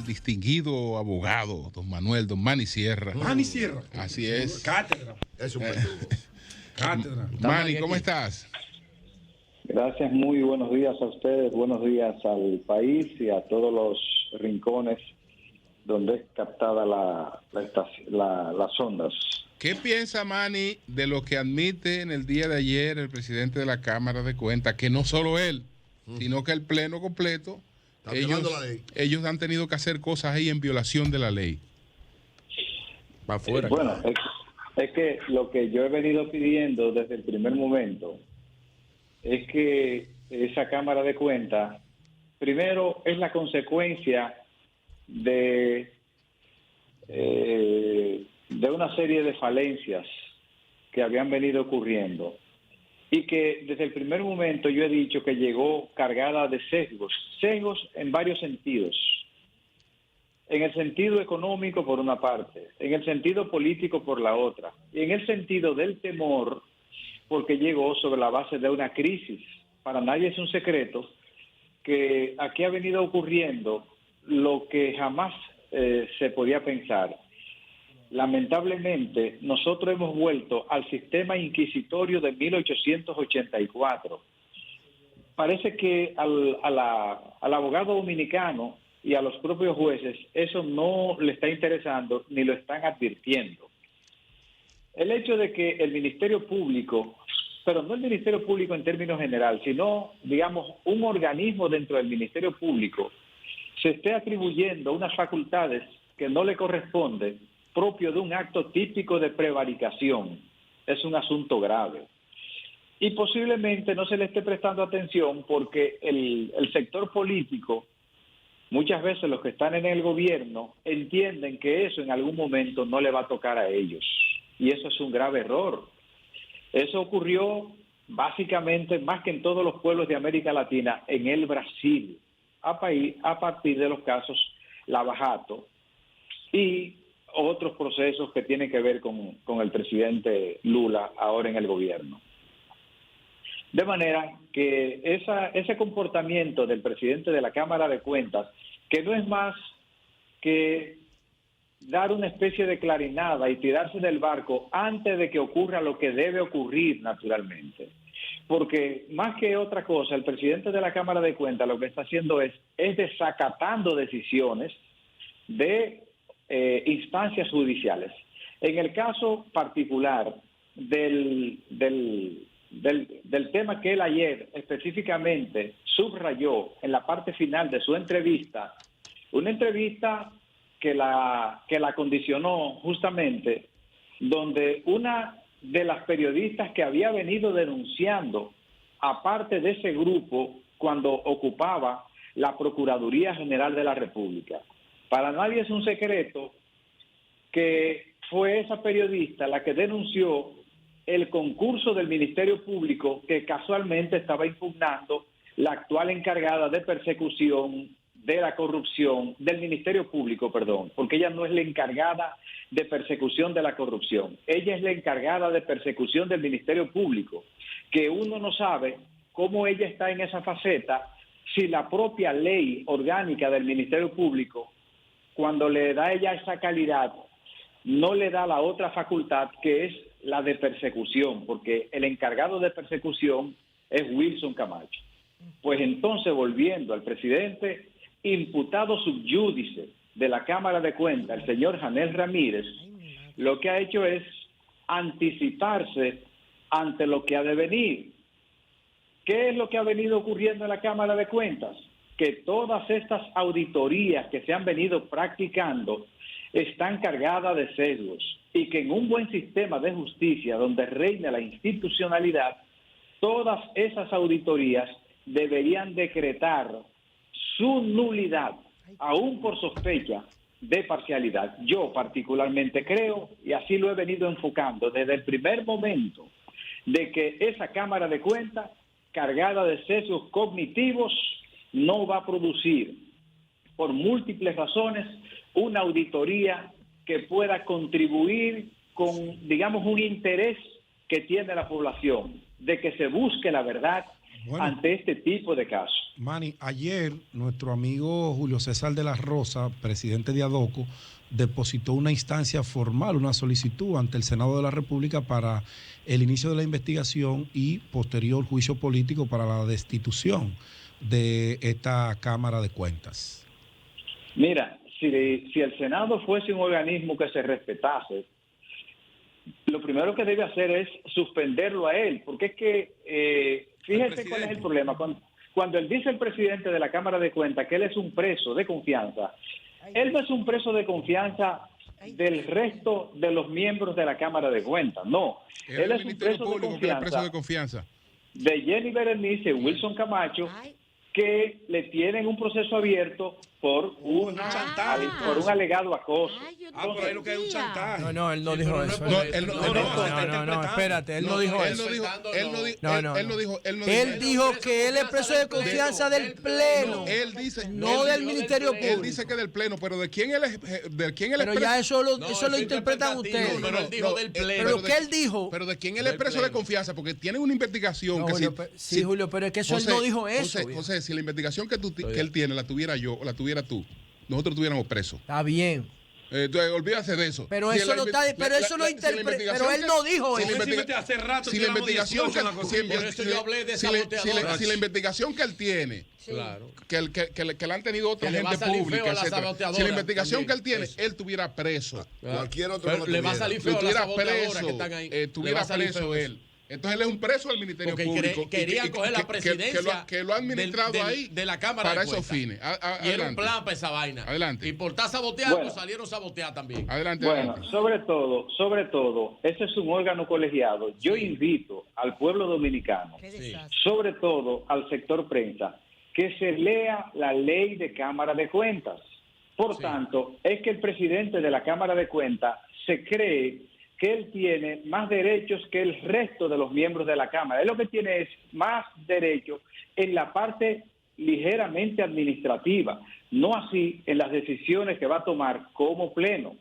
distinguido abogado, don Manny Sierra. Manny Sierra. Así es. Cátedra. Es un verdugo. Cátedra. Manny, ¿cómo estás? Gracias, muy buenos días a ustedes, buenos días al país y a todos los rincones donde es captada las ondas. ¿Qué piensa Manny de lo que admite en el día de ayer el presidente de la Cámara de Cuentas, que no solo él, sino que el pleno completo, ellos han tenido que hacer cosas ahí en violación de la ley? Va afuera. Bueno, es que lo que yo he venido pidiendo desde el primer momento es que esa Cámara de Cuentas, primero, es la consecuencia de una serie de falencias que habían venido ocurriendo y que desde el primer momento yo he dicho que llegó cargada de sesgos en varios sentidos. En el sentido económico por una parte, en el sentido político por la otra, y en el sentido del temor, porque llegó sobre la base de una crisis. Para nadie es un secreto que aquí ha venido ocurriendo lo que jamás se podía pensar. Lamentablemente, nosotros hemos vuelto al sistema inquisitorio de 1884. Parece que al abogado dominicano y a los propios jueces eso no le está interesando ni lo están advirtiendo. El hecho de que el Ministerio Público, pero no el Ministerio Público en términos general, sino, digamos, un organismo dentro del Ministerio Público, se esté atribuyendo unas facultades que no le corresponden, propio de un acto típico de prevaricación, es un asunto grave. Y posiblemente no se le esté prestando atención porque el sector político, muchas veces los que están en el gobierno, entienden que eso en algún momento no le va a tocar a ellos. Y eso es un grave error. Eso ocurrió básicamente, más que en todos los pueblos de América Latina, en el Brasil, a partir de los casos Lavajato y otros procesos que tienen que ver con el presidente Lula ahora en el gobierno. De manera que ese comportamiento del presidente de la Cámara de Cuentas, que no es más que dar una especie de clarinada y tirarse del barco antes de que ocurra lo que debe ocurrir naturalmente. Porque más que otra cosa, el presidente de la Cámara de Cuentas lo que está haciendo es desacatando decisiones de instancias judiciales. En el caso particular del tema que él ayer específicamente subrayó en la parte final de su entrevista, una entrevista que la condicionó justamente, donde una de las periodistas que había venido denunciando, aparte de ese grupo, cuando ocupaba la Procuraduría General de la República. Para nadie es un secreto que fue esa periodista la que denunció el concurso del Ministerio Público que casualmente estaba impugnando la actual encargada de persecución de la corrupción, del Ministerio Público, perdón, porque ella no es la encargada de persecución de la corrupción, ella es la encargada de persecución del Ministerio Público, que uno no sabe cómo ella está en esa faceta si la propia ley orgánica del Ministerio Público, cuando le da a ella esa calidad, no le da la otra facultad que es la de persecución, porque el encargado de persecución es Wilson Camacho. Pues entonces, volviendo al presidente, imputado subyúdice de la Cámara de Cuentas, el señor Janel Ramírez, lo que ha hecho es anticiparse ante lo que ha de venir. ¿Qué es lo que ha venido ocurriendo en la Cámara de Cuentas? Que todas estas auditorías que se han venido practicando están cargadas de sesgos y que en un buen sistema de justicia donde reina la institucionalidad, todas esas auditorías deberían decretar su nulidad, aún por sospecha de parcialidad. Yo particularmente creo, y así lo he venido enfocando desde el primer momento, de que esa Cámara de Cuentas, cargada de sesgos cognitivos, no va a producir, por múltiples razones, una auditoría que pueda contribuir con, digamos, un interés que tiene la población, de que se busque la verdad ante este tipo de casos. Manny, ayer nuestro amigo Julio César de la Rosa, presidente de ADOCO, depositó una instancia formal, una solicitud ante el Senado de la República para el inicio de la investigación y posterior juicio político para la destitución de esta Cámara de Cuentas. Mira, si el Senado fuese un organismo que se respetase, lo primero que debe hacer es suspenderlo a él, porque es que, fíjese cuál es el problema. Cuando él dice el presidente de la Cámara de Cuentas que él es un preso de confianza, él no es un preso de confianza del resto de los miembros de la Cámara de Cuentas, no. Él es un preso de confianza de Jenny Berenice y Wilson Camacho, que le tienen un proceso abierto por un alegado acoso. Pero es lo que es un chantaje. No, él no dijo eso. No, espérate, él no dijo eso. Él dijo que él es preso de confianza del Pleno. Él dice, no del Ministerio Público. Él dice que del Pleno, pero ¿de quién él es? Pero ya eso lo interpretan ustedes. Pero él dijo del Pleno. Pero ¿qué él dijo? Pero ¿de quién él es preso de confianza? Porque tiene una investigación que sí, Julio, pero es que eso él no dijo eso. José, si la investigación que él tiene la tuviera yo o la tuviera tú, nosotros estuviéramos presos. Está bien. Olvídate de eso. Pero eso no está, pero eso no interpreta. Pero él no dijo eso. Hace rato si la investigación que si la investigación que él tiene, claro, que la han tenido otra gente pública, etcétera. Si la investigación que él tiene, él estuviera preso. Cualquier otro le va a salir feo a las saboteadoras que están ahí. Estuviera preso él. Entonces él es un preso del Ministerio Público. Quería coger la presidencia que lo ha administrado ahí de la Cámara para de esos fines. Y era un plan para esa vaina. Adelante. Y por estar saboteando, salieron sabotear también. Adelante. Bueno, sobre todo, ese es un órgano colegiado. Yo invito al pueblo dominicano, sobre todo al sector prensa, que se lea la ley de Cámara de Cuentas. Por tanto, es que el presidente de la Cámara de Cuentas se cree que él tiene más derechos que el resto de los miembros de la Cámara. Él lo que tiene es más derechos en la parte ligeramente administrativa, no así en las decisiones que va a tomar como pleno.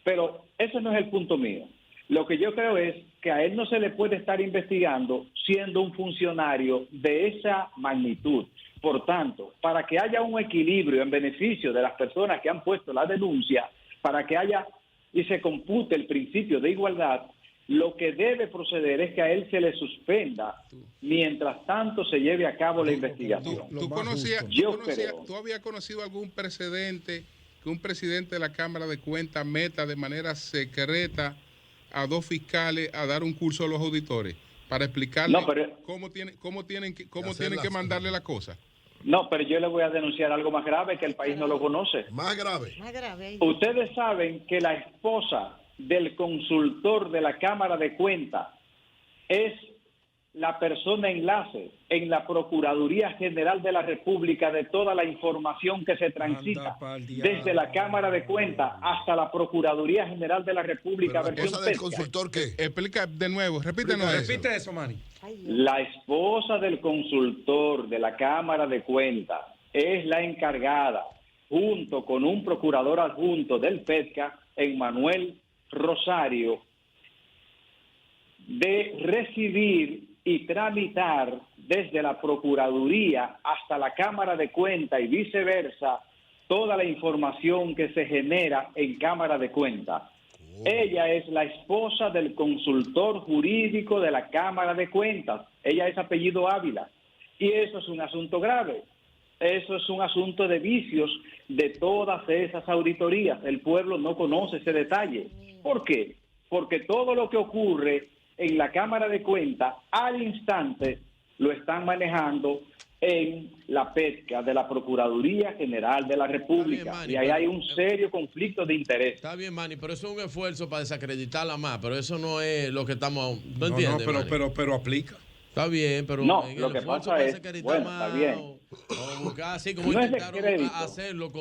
Pero ese no es el punto mío. Lo que yo creo es que a él no se le puede estar investigando siendo un funcionario de esa magnitud. Por tanto, para que haya un equilibrio en beneficio de las personas que han puesto la denuncia, para que haya y se compute el principio de igualdad, lo que debe proceder es que a él se le suspenda mientras tanto se lleve a cabo la investigación. ¿Tú habías conocido algún precedente que un presidente de la Cámara de Cuentas meta de manera secreta a dos fiscales a dar un curso a los auditores para explicarles cómo tienen que mandarle la cosa? No, pero yo le voy a denunciar algo más grave que el país no lo conoce. Más grave. Ustedes saben que la esposa del consultor de la Cámara de Cuentas es la persona enlace en la Procuraduría General de la República de toda la información que se transita desde la Cámara de Cuentas hasta la Procuraduría General de la República. ¿La esposa del consultor qué? Explica de nuevo, repítenos eso. Repite eso, Manny. La esposa del consultor de la Cámara de Cuentas es la encargada, junto con un procurador adjunto del PETCA, Emmanuel Rosario, de recibir y tramitar desde la Procuraduría hasta la Cámara de Cuentas y viceversa toda la información que se genera en Cámara de Cuentas. Ella es la esposa del consultor jurídico de la Cámara de Cuentas. Ella es apellido Ávila. Y eso es un asunto grave. Eso es un asunto de vicios de todas esas auditorías. El pueblo no conoce ese detalle. ¿Por qué? Porque todo lo que ocurre en la Cámara de Cuentas al instante lo están manejando en la pesca de la Procuraduría General de la República. Bien, Manny, y ahí hay un serio conflicto de interés. Está bien, Manny, pero eso es un esfuerzo para desacreditarla más, pero eso no es lo que estamos... ¿No entiendes, pero aplica. Está bien, pero... No, lo que pasa es... Bueno, está bien. O buscar así como no intentaron hacerlo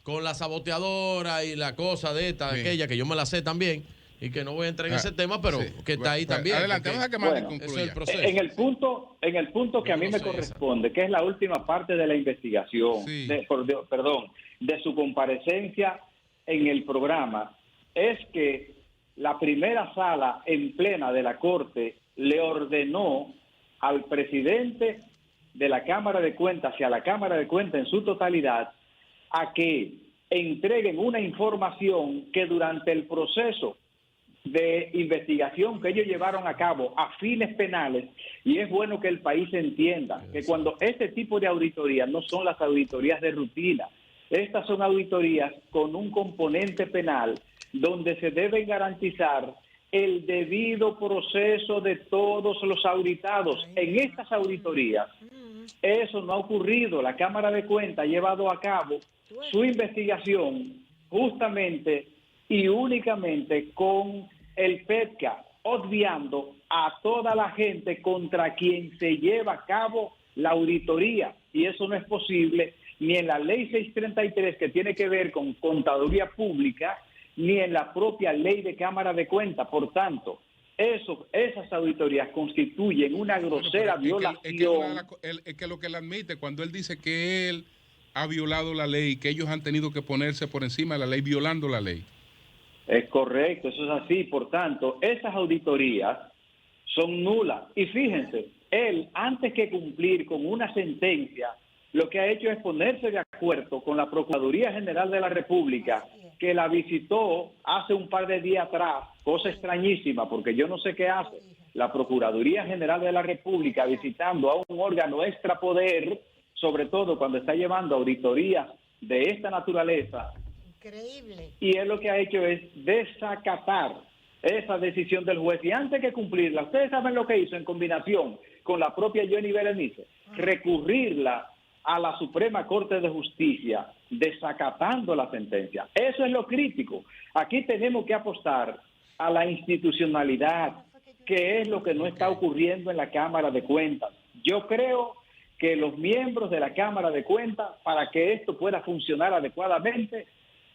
con la saboteadora y la cosa de esta, aquella, que yo me la sé también, y que no voy a entrar en ese tema, pero que está ahí también. Adelante, vamos a que Manny concluya. Eso es el proceso. En el punto que a mí me corresponde, que es la última parte de la investigación, de su comparecencia en el programa, es que la primera sala en plena de la Corte le ordenó al presidente de la Cámara de Cuentas y a la Cámara de Cuentas en su totalidad a que entreguen una información que durante el proceso de investigación que ellos llevaron a cabo a fines penales, y es bueno que el país entienda que cuando este tipo de auditorías no son las auditorías de rutina, estas son auditorías con un componente penal donde se debe garantizar el debido proceso de todos los auditados. En estas auditorías eso no ha ocurrido. La Cámara de Cuentas ha llevado a cabo su investigación justamente y únicamente con el PETCA, obviando a toda la gente contra quien se lleva a cabo la auditoría, y eso no es posible ni en la ley 633 que tiene que ver con contaduría pública, ni en la propia ley de Cámara de Cuentas. Por tanto, esas auditorías constituyen una grosera violación. Es que lo que él admite cuando él dice que él ha violado la ley, que ellos han tenido que ponerse por encima de la ley violando la ley. Es correcto, eso es así. Por tanto, esas auditorías son nulas. Y fíjense, él, antes que cumplir con una sentencia, lo que ha hecho es ponerse de acuerdo con la Procuraduría General de la República, que la visitó hace un par de días atrás, cosa extrañísima, porque yo no sé qué hace la Procuraduría General de la República visitando a un órgano extrapoder, sobre todo cuando está llevando auditorías de esta naturaleza. Increíble. Y él lo que ha hecho es desacatar esa decisión del juez, y antes que cumplirla, ustedes saben lo que hizo en combinación con la propia Johnny Berenice, recurrirla a la Suprema Corte de Justicia, desacatando la sentencia. Eso es lo crítico. Aquí tenemos que apostar a la institucionalidad, que es lo que no está ocurriendo en la Cámara de Cuentas. Yo creo que los miembros de la Cámara de Cuentas, para que esto pueda funcionar adecuadamente,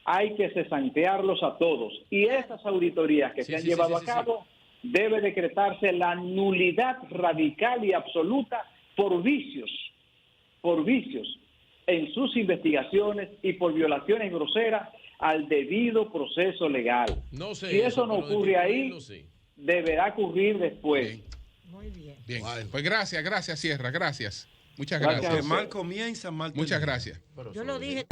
hay que cesantearlos a todos. Y esas auditorías que se han llevado a cabo, debe decretarse la nulidad radical y absoluta por vicios en sus investigaciones y por violaciones groseras al debido proceso legal. No sé si eso no ocurre ahí, deberá ocurrir después. Bien. Muy bien. Bien. Vale. Pues gracias, Sierra, gracias. Muchas gracias. Mal comienza, mal termina. Muchas gracias. Yo lo dije.